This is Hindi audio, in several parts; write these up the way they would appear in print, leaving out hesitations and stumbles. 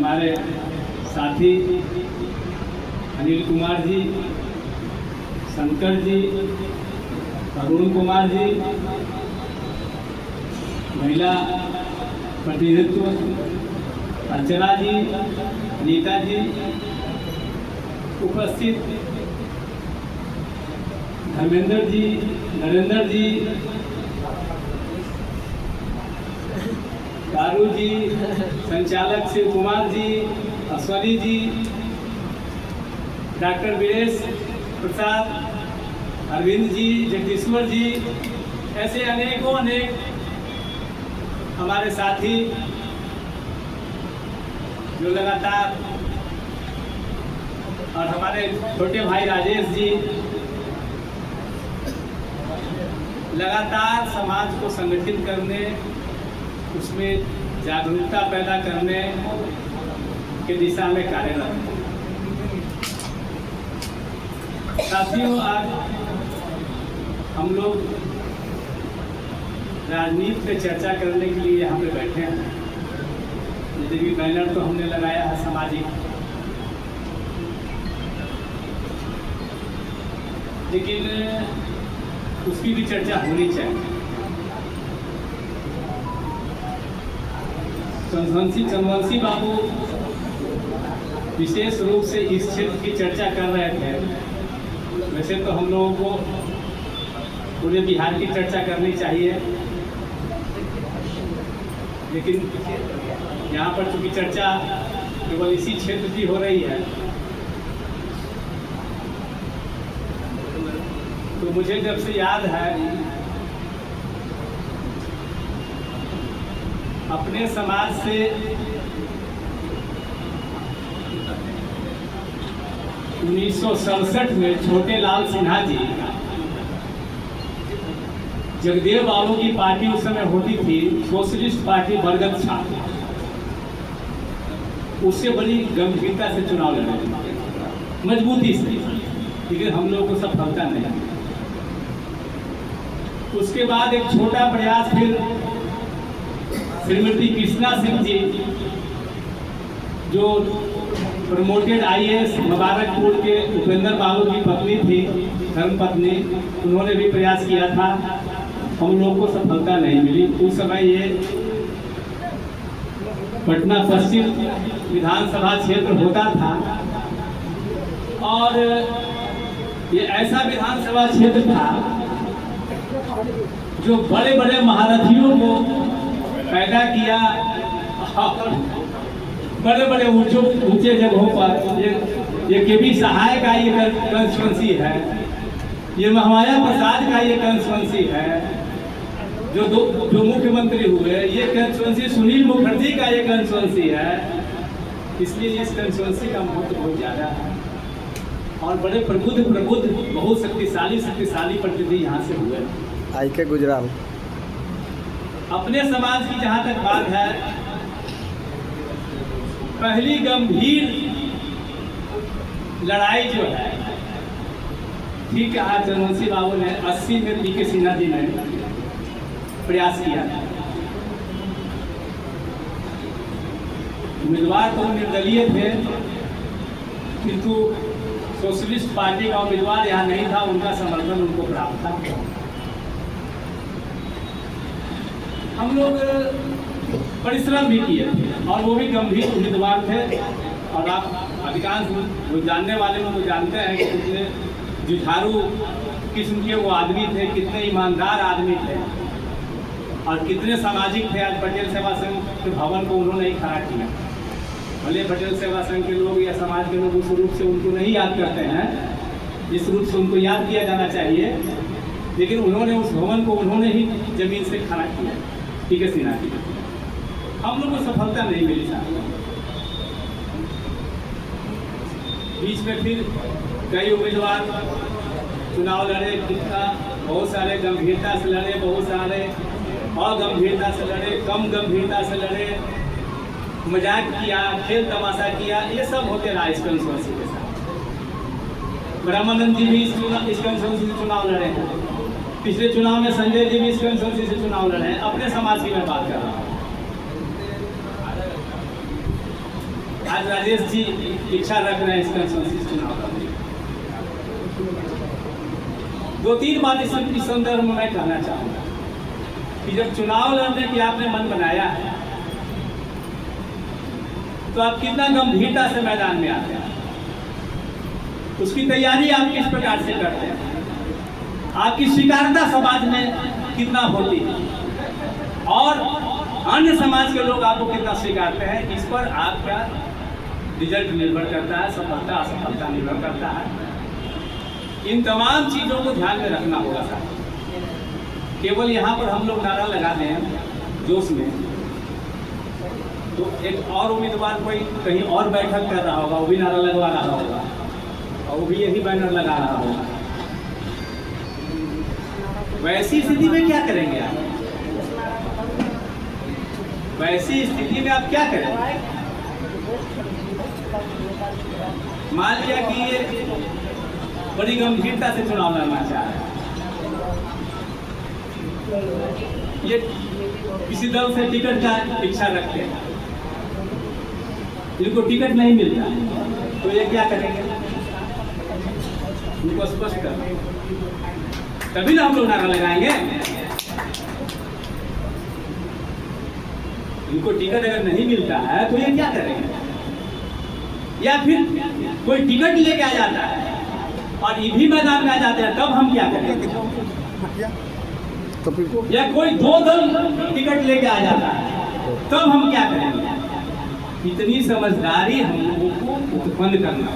हमारे साथी अनिल कुमार जी, शंकर जी, अरुण कुमार जी, महिला प्रतिनिधित्व अर्चना जी, नीता जी, उपस्थित धर्मेंद्र जी, नरेंद्र जी, दारू जी, संचालक शिव कुमार जी, अश्वनी जी, डॉक्टर वीरेश प्रसाद, अरविंद जी, जगदीश्वर जी, ऐसे अनेकों अनेक हमारे साथी जो लगातार, और हमारे छोटे भाई राजेश जी लगातार समाज को संगठित करने, उसमें जागरूकता पैदा करने के दिशा में कार्यरत हैं। साथियों, आज हम लोग राजनीति पे चर्चा करने के लिए यहाँ पे बैठे हैं। जैसे भी बैनर तो हमने लगाया है सामाजिक, लेकिन उसकी भी चर्चा होनी चाहिए। चंद्रवंशी बाबू विशेष रूप से इस क्षेत्र की चर्चा कर रहे थे। वैसे तो हम लोगों को पूरे बिहार की चर्चा करनी चाहिए, लेकिन यहाँ पर चूंकि चर्चा केवल इसी क्षेत्र की हो रही है, तो मुझे जब से याद है अपने समाज से (1967) में छोटे लाल सिन्हा जी, जगदेव बाबू की पार्टी उस समय होती थी सोशलिस्ट पार्टी बरगद छात्र, उससे बड़ी गंभीरता से चुनाव लड़े, मजबूती से, लेकिन हम लोगों को सफलता नहीं। उसके बाद एक छोटा प्रयास फिर श्रीमती कृष्णा सिंह जी, जो प्रमोटेड IAS मुबारकपुर के उपेंद्र बाबू की पत्नी थी, धर्मपत्नी, उन्होंने भी प्रयास किया था, हम लोगों को सफलता नहीं मिली। उस समय ये पटना पश्चिम विधानसभा क्षेत्र होता था, और ये ऐसा विधानसभा क्षेत्र था जो बड़े बड़े महारथियों को पैदा किया, और बड़े बड़े ऊंचे जगहों पर ये केबी सहाय का ये कंस्टिट्यूंसी है, ये महामाया प्रसाद का ये कंस्टिट्यूंसी है, जो मुख्यमंत्री हुए, ये कंस्टिट्यूंसी सुनील मुखर्जी का ये कंस्टिट्यूंसी है। इसलिए इस कंस्टिट्यूंसी का महत्व बहुत ज़्यादा है, और बड़े प्रबुद्ध बहुत शक्तिशाली प्रतिनिधि यहाँ से हुए। आई के गुजराल अपने समाज की जहाँ तक बात है, पहली गंभीर लड़ाई जो है, ठीक है, आज चंद्रवंशी बाबू ने 80 में पी.के. सिन्हा जी ने प्रयास किया था। उम्मीदवार तो निर्दलीय थे, किंतु सोशलिस्ट पार्टी का उम्मीदवार यहाँ नहीं था, उनका समर्थन उनको प्राप्त था। हम लोग परिश्रम भी किए थे, और वो भी गंभीर उम्मीदवार थे, और आप अधिकांश वो जानने वाले लोग तो जानते हैं कि कितने जुझारू किस्म के वो आदमी थे, कितने ईमानदार आदमी थे, और कितने सामाजिक थे। आज पटेल सेवा संघ के भवन को उन्होंने ही खड़ा किया। भले पटेल सेवा संघ के लोग या समाज के लोग उस रूप से उनको नहीं याद करते हैं, जिस रूप से उनको याद किया जाना चाहिए, लेकिन उन्होंने उस भवन को उन्होंने ही जमीन से खड़ा किया, पी.के. सिन्हा जी। हम लोग को सफलता नहीं मिली साहब। बीच में फिर कई उम्मीदवार चुनाव लड़े, कितना बहुत सारे गंभीरता से लड़े, बहुत सारे अगंभीरता से लड़े, कम गंभीरता से लड़े, मजाक किया, खेल तमाशा किया, ये सब होते रहा इस कंस्टिट्यूंसी के साथ। ब्रह्मानंद जी भी इस कंस्टिट्यूंसी से चुनाव लड़े हैं, पिछले चुनाव में संजय जी भी इस कंस्टिट्यूंसी से चुनाव लड़े हैं। अपने समाज की मैं बात कर रहा हूँ। आज राजेश जी इच्छा रख रहे हैं इस कंसेंसस चुनाव करने। 2-3 बात इस संदर्भ में मैं कहना चाहूँगा कि जब चुनाव लड़ने की आपने मन बनाया है तो आप कितना गंभीरता से मैदान में आते हैं, उसकी तैयारी आप किस प्रकार से करते हैं, आपकी स्वीकार्यता समाज में कितना होती है और अन्य समाज के लोग आपको कितना स्वीकारते हैं, इस पर आपका रिजल्ट निर्भर करता है, सफलता असफलता निर्भर करता है। इन तमाम चीज़ों को ध्यान में रखना होगा साहब। केवल यहाँ पर हम लोग नारा लगा दें जोश में, तो एक और उम्मीदवार कोई कहीं और बैठक कर रहा होगा, वो भी नारा लगवा रहा होगा और वो भी यही बैनर लगा रहा होगा। वैसी स्थिति में क्या करेंगे आप? वैसी स्थिति में आप क्या करेंगे? मान लिया कि ये बड़ी गंभीरता से चुनाव लड़ना चाह रहे हैं, ये किसी दल से टिकट का इच्छा रखते हैं, इनको टिकट नहीं मिलता तो ये क्या करेंगे? उनको स्पष्ट कर, तभी ना हम लोग नारा लगाएंगे। इनको टिकट अगर नहीं मिलता है तो ये क्या करेंगे? या फिर कोई टिकट लेके आ जाता है और ये भी मैदान में आ जाते हैं, तब हम क्या करेंगे? या कोई 2 दल टिकट लेके आ जाता है, तब हम क्या करेंगे? इतनी समझदारी हम लोगों को उत्पन्न करना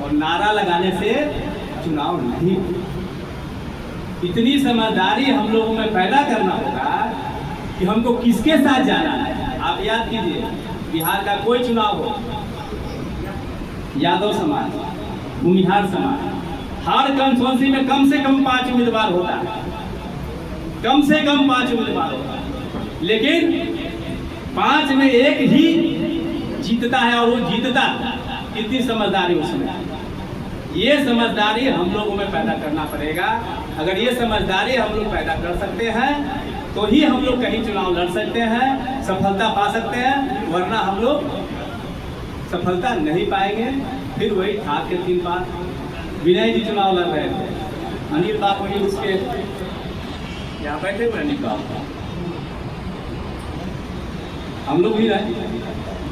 और नारा लगाने से चुनाव नहीं। इतनी समझदारी हम लोगों में पैदा करना होगा कि हमको किसके साथ जाना है। आप याद कीजिए, बिहार का कोई चुनाव हो, यादव समाज, भूमिहार समाज, हर कंस्टिट्यूंसी में कम से कम 5 उम्मीदवार होता है, कम से कम 5 उम्मीदवार होता है, लेकिन 5 में 1 ही जीतता है और वो जीतता। कितनी समझदारी उसमें, ये समझदारी हम लोगों में पैदा करना पड़ेगा। अगर ये समझदारी हम लोग पैदा कर सकते हैं तो ही हम लोग कहीं चुनाव लड़ सकते हैं, सफलता पा सकते हैं, वरना हम लोग सफलता नहीं पाएंगे। फिर वही था के 3 बार विनय जी चुनाव लड़ रहे थे, अनिल बाबू ही उसके यहाँ बैठे हुए, अनिल बाबू हम लोग भी रहे,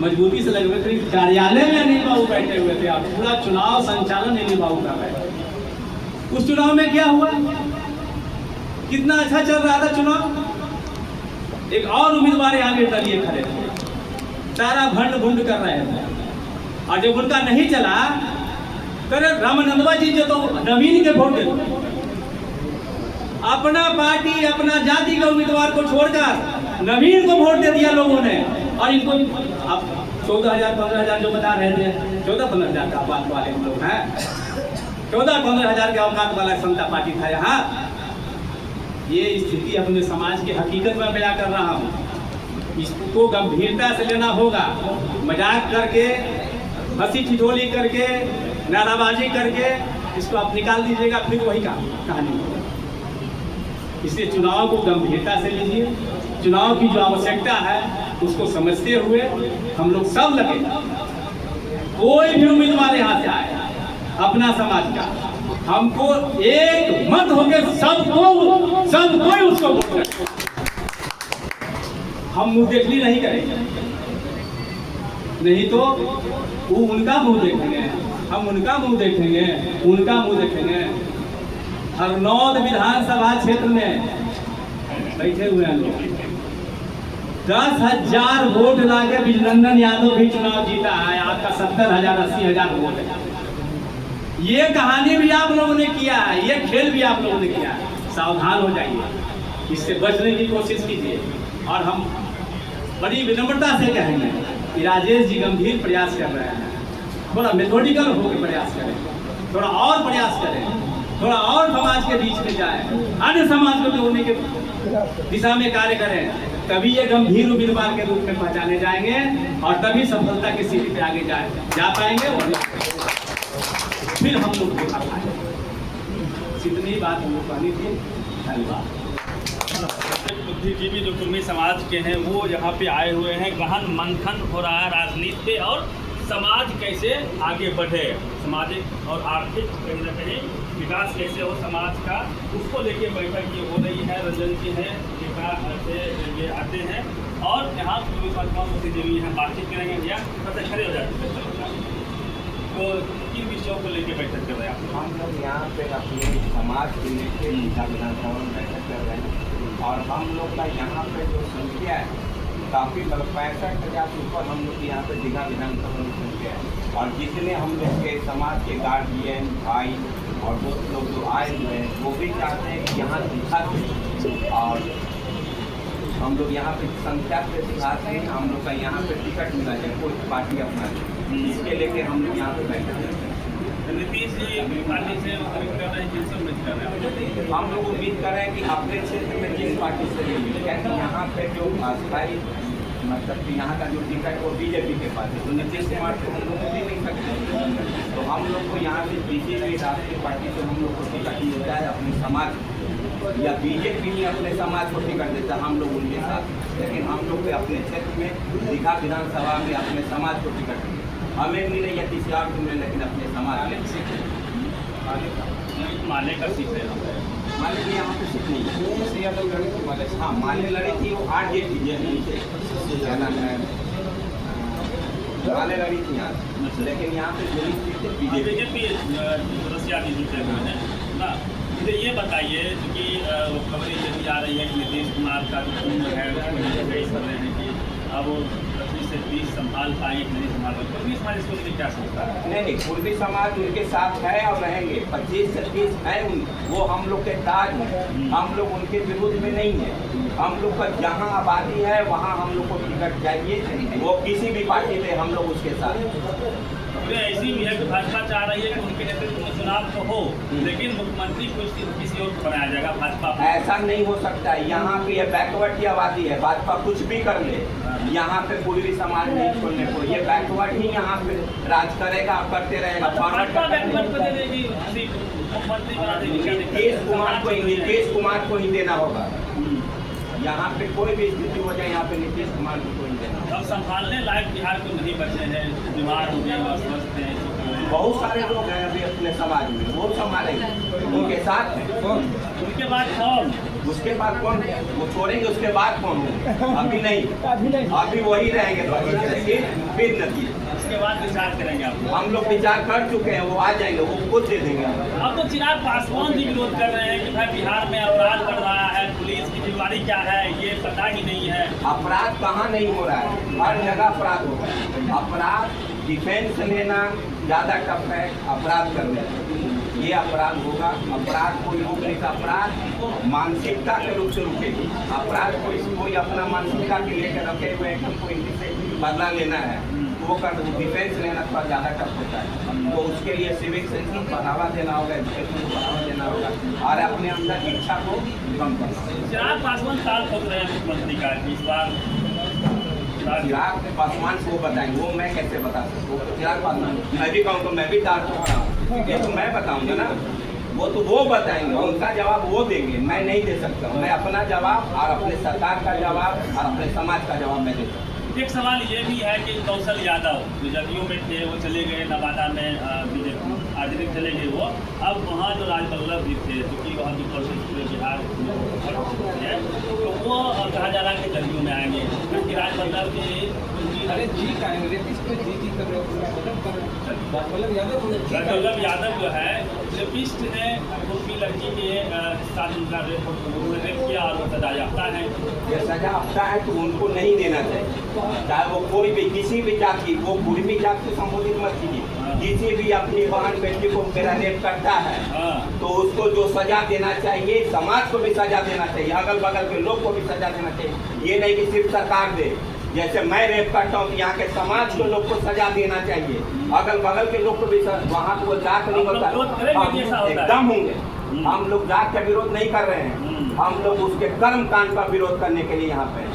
मजबूती से लगे हुए थे कार्यालय में अनिल बाबू बैठे हुए थे। आप पूरा चुनाव संचालन अनिल बाबू कर रहे थे। उस चुनाव में क्या हुआ? कितना अच्छा चल रहा था चुनाव। एक और उम्मीदवार आगे तलिए खड़े थे, सारा भंड भुंड कर रहे थे, और जब उनका नहीं चला तो रामानंदवा जी जो तो नवीन के वोट देते, अपना पार्टी अपना जाति का उम्मीदवार को छोड़कर नवीन को वोट दे दिया लोगों ने। और इनको आप 14,000-15,000 जो बता रहे थे, 14-15,000 का औकात वाले हम लोग हैं, 14-15,000 के औकात वाला समता पार्टी था यहाँ। ये स्थिति अपने समाज की हकीकत में बयां कर रहा हूँ, इसको गंभीरता से लेना होगा। मजाक करके, हंसी ठिठोली करके, नाराबाजी करके इसको आप निकाल दीजिएगा, फिर वही कहानी होगा। इसलिए चुनाव को गंभीरता से लीजिए, चुनाव की जो आवश्यकता है उसको समझते हुए हम लोग सब लगे। कोई भी उम्मीदवार यहाँ से आए अपना समाज का, हमको एक मत होकर सब कोई उसको वोट करे। हम मुंह देखली नहीं करेंगे, नहीं तो वो उनका मुंह देखेंगे, हम उनका मुंह देखेंगे, उनका मुंह देखेंगे। हरनौद विधानसभा क्षेत्र में बैठे हुए हैं लोग, 10,000 वोट लाके विजनंदन यादव भी चुनाव जीता है। आपका 70,000 80,000 वोट है। ये कहानी भी आप लोगों ने किया है, ये खेल भी आप लोगों ने किया है। सावधान हो जाइए, इससे बचने की कोशिश कीजिए। और हम बड़ी विनम्रता से कहेंगे कि राजेश जी गंभीर प्रयास कर रहे हैं, थोड़ा मेथोडिकल होकर प्रयास करें, थोड़ा और प्रयास करें, थोड़ा और समाज के बीच में जाए, अन्य समाज को जोड़ने के दिशा में कार्य करें, तभी ये गंभीर उम्मीदवार के रूप में पहचाने जाएंगे और तभी सफलता की सीढ़ी पे आगे जा पाएंगे। और फिर हम लोग देखा पाएंगे। इतनी बात हम लोग कहनी थी। धन्यवाद। बुद्धिजीवी जो कुर्मी समाज के हैं वो यहाँ पे आए हुए हैं। गहन मंथन हो रहा है राजनीति पे और समाज कैसे आगे बढ़े, सामाजिक और आर्थिक कहीं ना कहीं विकास कैसे हो समाज का, उसको लेके बैठक ये हो रही है। रंजन जी हैं से ये आते हैं और यहाँ बुद्धिजीवी हैं, बातचीत करेंगे। भैया सबसे खड़े हो जाते हैं, तो किन विषयों को लेके बैठक कर रहे हैं आप? हम लोग यहाँ पे अपने समाज के लेके विधानसभा में बैठक कर रहे हैं और हम लोग का यहाँ पे जो संख्या है काफ़ी 65,000 से ऊपर हम लोग यहाँ पे दीघा विधानसभा में संख्या है। और जितने हम लोग के समाज के गार्जियन भाई और दोस्त लोग जो आए हुए हैं वो भी चाहते हैं कि यहाँ दिखा दें और हम लोग यहाँ पे संख्या के साथ ही हम लोग का यहाँ पे टिकट मिला जाए, कोई पार्टी अपना इसके लेके हम लोग यहाँ पे बैठे हैं। नीतीश जी पार्टी से उम्मीद कर रहे हैं, किन से उम्मीद कर रहे हैं? हम लोग उम्मीद कर रहे हैं कि अपने क्षेत्र में जिस पार्टी से भी मिले, क्योंकि यहाँ पे जो अस्थायी मतलब कि यहाँ का जो टिकट वो बीजेपी के पास है, तो नीतीश कुमार को हम लोग भी नहीं सकते। तो हम लोग को यहाँ से बीजेपी राष्ट्रीय पार्टी से हम लोग को टिकट मिलता है अपने समाज, या बीजेपी ही अपने समाज को टिकट देता है हम लोग उनके साथ। लेकिन हम लोग अपने क्षेत्र में दीघा विधानसभा में अपने समाज को टिकट मिले, हमें मिले या किसी और को मिले, लेकिन अपने समाज में माले का सीट है। माले की यहाँ पे सीट नहीं है। हाँ माले लड़ी थी, वो RJD क्या नाम है, माले लड़ी थी यहाँ, लेकिन यहाँ पे जो सीट है बीजेपी रसिया की जीते हुए हैं ना। मुझे ये बताइए कि खबरें ये भी आ रही है कि नीतीश कुमार का जो कुंभ है उसको लेकर कर रहे हैं कि अब 25 से 30 संभाल पाएंगे कि नहीं संभाल पाएंगे। पूर्वी समाज इसको लेकर क्या सोचता है? नहीं, पूर्वी समाज उनके साथ है और रहेंगे। 25 से 30 है वो हम लोग के ताज हैं, हम लोग उनके विरुद्ध में नहीं है। हम लोग का जहाँ आबादी है वहाँ हम लोग को टिकट चाहिए, वो किसी भी पार्टी में हम लोग उसके साथ। ऐसी भी है कि भाजपा चाह रही है कि उनके नेतृत्व में चुनाव तो हो, लेकिन मुख्यमंत्री को किसी और को बनाया जाएगा भाजपा। ऐसा नहीं हो सकता है, यहाँ पे ये बैकवर्ड की आबादी है, भाजपा कुछ भी कर ले, यहाँ पे पूर्वी समाज नहीं छोड़ने को, ये बैकवर्ड ही यहाँ पे राज करेगा और करते रहेगा। नीतीश कुमार को ही देना होगा, यहाँ पे कोई भी स्थिति हो जाए यहाँ पे नीतीश कुमार को कोई देना होगा। अब संभालने लायक बिहार को नहीं बचे हैं, बीमार हो गए, अस्वस्थ हैं, बहुत सारे लोग हैं अभी अपने समाज में, वो संभालेंगे, उनके साथ हैं। उनके बाद कौन? उसके बाद कौन? वो छोड़ेंगे, उसके बाद कौन होंगे? अभी नहीं, अभी वही रहेंगे, फिर नतीजे उसके बाद विचार करेंगे आप। हम लोग विचार कर चुके हैं, वो आ जाएंगे, वो खुद दे देंगे। अब तो चिराग पासवान जी विरोध कर रहे हैं कि भाई बिहार में अपराध बढ़ रहा है, पुलिस की जिम्मेदारी क्या है ये पता ही नहीं है। अपराध कहाँ नहीं हो रहा है, हर जगह अपराध हो रहा है। अपराध डिफेंस लेना ज़्यादा टफ है अपराध करने, ये अपराध होगा। अपराध कोई रोक नहीं, अपराध मानसिकता के रूप से रुकेगी। अपराध कोई अपना मानसिकता के लेकर रखे हुए हैं, हमको इनसे बदला लेना है, वो कर डिफेंस लेना थोड़ा ज़्यादा टफ होता है। तो उसके लिए सिविक सेंस को बढ़ावा देना होगा, एजुकेशन को बढ़ावा देना होगा और अपने अंदर इच्छा को कम करना होगा। चिराग पासवान साल ठोक रहे हैं मुख्यमंत्री का इस बार। चिराग पासवान को बताएंगे, वो मैं कैसे बता सकूँ? चिराग पासवान मैं भी कहूँ तो मैं भी दार हो रहा हूँ, ये तो मैं बताऊँगा ना, वो तो वो बताएंगे, उनका जवाब वो देंगे, मैं नहीं दे सकता हूँ। मैं अपना जवाब और अपने सरकार का जवाब और अपने समाज का जवाब मैं दे सकता हूँ। एक सवाल ये भी है कि कौशल यादव जो जदयू में थे वो चले गए नवादा में, बीजेपी आरजेडी चले गए वो, अब वहाँ जो राजवल्लभ जी थे क्योंकि वहाँ जो कौशल पूरे बिहार है तो वो कहा जा रहा है कि जदयू में आएंगे, क्योंकि राजवल्लभ जी राजवल्लभ यादव जो है रेपिस्ट ने उनकी लड़की के साथ उनका रेप किया और वो सजा याफ्ता है। ये सजा याफ्ता है तो उनको नहीं देना चाहिए, चाहे वो कोई भी किसी भी जाति, वो कुर्मी जाति को संबोधित मत कीजिए। किसी भी अपनी बहन बेटी को मेरा रेप करता है तो उसको जो सजा देना चाहिए, समाज को भी सजा देना चाहिए, अगल बगल के लोग को भी सजा देना चाहिए। ये नहीं कि सिर्फ सरकार दे, जैसे मैं रेप करता हूँ तो यहाँ के समाज के लोग को सजा देना चाहिए, अगल बगल के लोग को भी। वहाँ तो वो जात नहीं होता, एकदम होंगे, हम लोग जात का विरोध नहीं कर रहे हैं, हम लोग उसके कर्म कांड का विरोध करने के लिए यहाँ पे हैं।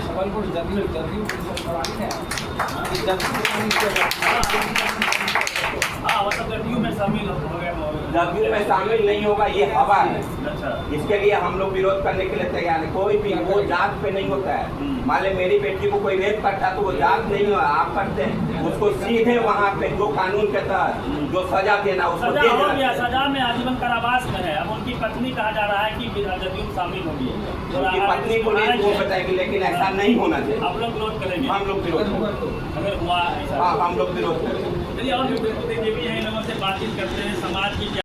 हाँ मतलब जदयू में शामिल हो गए हो। जदयू में शामिल नहीं होगा, ये हवा है। अच्छा इसके लिए हम लोग विरोध करने के लिए तैयार है। कोई भी वो जात पे नहीं होता है। मान ले मेरी बेटी को कोई रेप करता है तो वो जात नहीं हो, आप करते हैं उसको सीधे वहाँ पे जो कानून के तहत जो सजा देना उसको सजा दे हो देना गया, चाहिए। सजा में आजीवन कारावास में है। अब उनकी पत्नी कहा जा रहा है कि जदयू में शामिल होगी। उनकी पत्नी को नहीं वो बताएगी, लेकिन ऐसा नहीं होना चाहिए। आप लोग विरोध करेंगे? हम लोग विरोध करेंगे। अगर हुआ ऐसा? हाँ, हम लोग विरोध करेंगे। चलिए और भी देखिए भी है, इन लोगों से बातचीत करते हैं समाज की